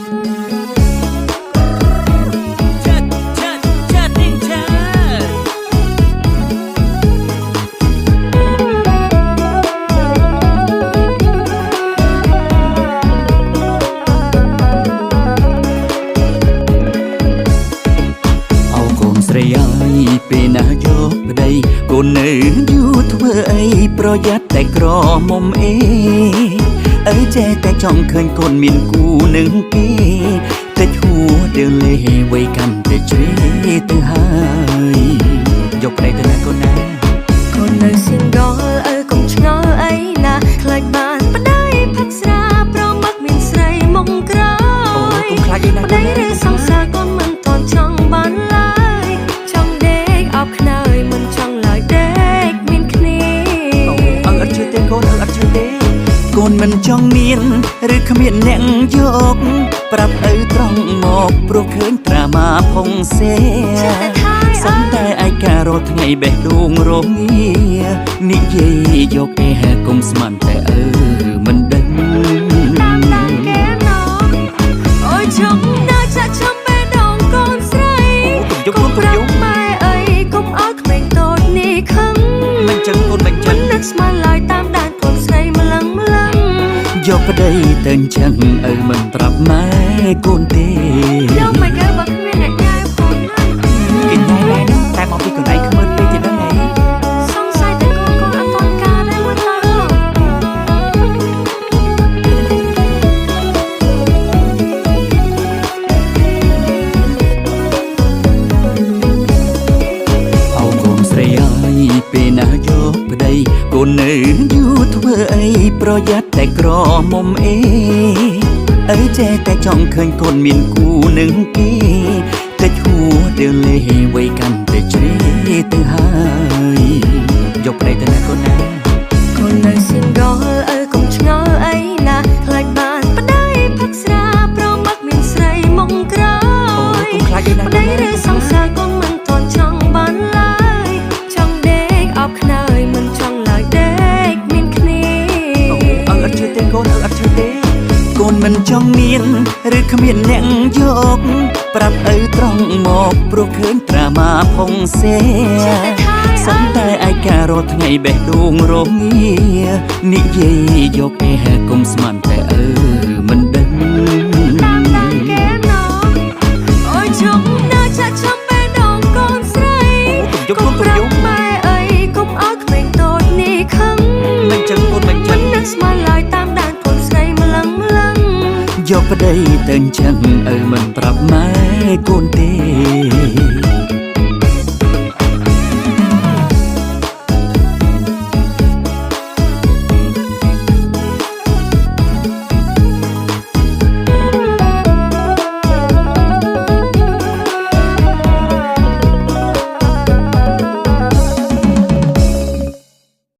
ពេលណាយកប្តីកូននៅយូរធ្វើអីប្រយ័ត្នតែក្រមុំអេអើចេះតែចង់ឃើញកូនមានគូនឹងគេតែឈួរទៅលេវ័យកាន់តែជ្រេទៅហើយយកប្តីទៅណាកូនណាកូននៅ single អើកុំឆ្ងល់អីណាខ្លាចបានប្តីផឹកស្រាប្រមឹកមានស្រីមកក្រោយអូកុំខ្លាចអីណាប្តីឬសង្សារកូនមិនទាន់ចង់បានឡើយចង់ដេកអបខ្នើយមិនចង់ឡើយដេកមានគ្នាអើអត់ជឿទេកូនអើអត់ជឿទេកូនមិនចង់មានឬគ្មានអ្នកយកប្រាប់ឪត្រង់មកព្រោះឃើញត្រាមាផុងសេសំតែឯការរាល់ថ្ងៃបេះដូងរងានិយាយយកឯហែគុំស្មានតែមិនដឹងតាមគេណោអូយជុំដើរចាក់ចំបេះដូងកូនស្រីកុំប្រាប់ម៉ែអីកុំឲ្យក្មេងតូចនេះខឹងមិនចឹងកូនមិនចឹងនឹកស្មានឡើយតាមដានកូនស្រីម្លឹងយកប្តីទៅចឹងមិនប្រាប់ម៉ែកូនទេយកមកកើបើគ្មានអ្នកញ៉ាយផងគេញ៉ាយដែរណាតែមកពីកន្លែងខ្មើពេកទេដឹងអីសង្ស័យតែកូនអត់ទាន់ការដែរមួយឡើយអោកូនស្រីអើយពេលណាយកប្តីកូននៅយូរធ្វើអីប្រយ័ត្នតែក្រមុំអេអើចេះតែចង់ឃើញកូនមានគូនឹងគេតែឈួរទៅលេវ័យកាន់តែជ្រេទៅហើយយកប្តីទៅណាកូនណាកូននៅ single អើកុំឆ្ងល់អីណាខ្លាចបានប្តីផឹកស្រាប្រមឹកមានស្រីមកក្រោយអូកុំខ្លាចអីណាប្តីឬសង្សារកូនមិនទាន់ចង់បានឡើយចង់ដេកអបខ្នើយមិនចង់ឡើយដេកមានគ្នាអត់ជឿទេកូនអត់ជឿទេកូនមិនចង់មានឬគ្មានអ្នកយកប្រាប់ឪត្រង់មកព្រោះឃើញត្រាមាផុងសេសំតែឯការរាល់ថ្ងៃបេះដូងរងានិយាយយកឯហែគុំស្មានតែមិនដឹងតាមគេណោអូយជុំដើរចាក់ចំបេះដូងកូនស្រីកុំប្រាប់ម៉ែអីកុំឲ្យក្មេងតូចនេះខឹងមិនចឹងកូនមិនចឹងនឹកស្មានឡើយតាមដានកូនស្រីម្លឹងយកប្តីទៅចឹងមិនប្រាប់ម៉ែកូនទេ